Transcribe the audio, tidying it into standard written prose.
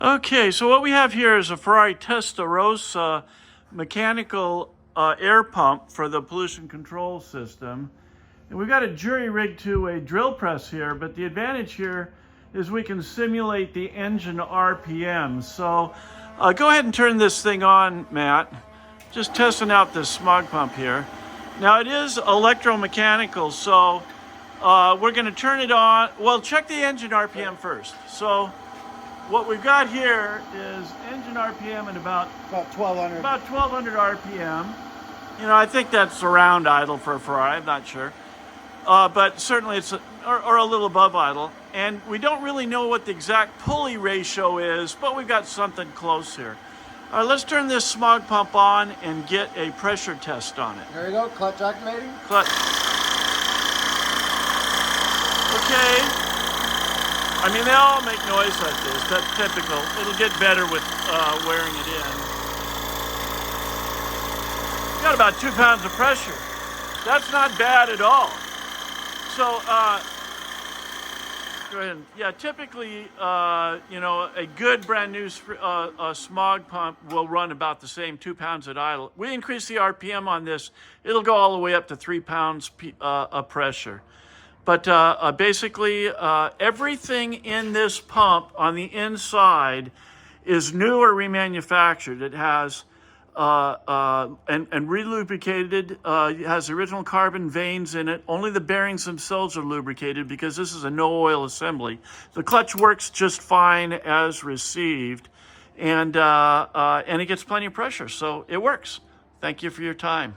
Okay, so what we have here is a Ferrari Testarossa mechanical air pump for the pollution control system. And we've got a jury rigged to a drill press here, but the advantage here is we can simulate the engine RPM. So go ahead and turn this thing on, Matt. Just testing out this smog pump here. Now it is electromechanical, so we're gonna turn it on. Well, check the engine RPM first. So what we've got here is engine RPM at about 1200. About 1200 RPM. You know, I think that's around idle for a Ferrari, I'm not sure. But certainly it's or a little above idle. And we don't really know what the exact pulley ratio is, but we've got something close here. All right, let's turn this smog pump on and get a pressure test on it. There you go, clutch activating. Clutch. Okay. I mean, they all make noise like this. That's typical. It'll get better with wearing it in. Got about 2 pounds of pressure. That's not bad at all. So, go ahead. Yeah, typically, you know, a good brand new smog pump will run about the same 2 pounds at idle. We increase the RPM on this, it'll go all the way up to 3 pounds of pressure. But basically, everything in this pump on the inside is new or remanufactured. It has and relubricated. It has original carbon vanes in it. Only the bearings themselves are lubricated because this is a no oil assembly. The clutch works just fine as received, and it gets plenty of pressure, so it works. Thank you for your time.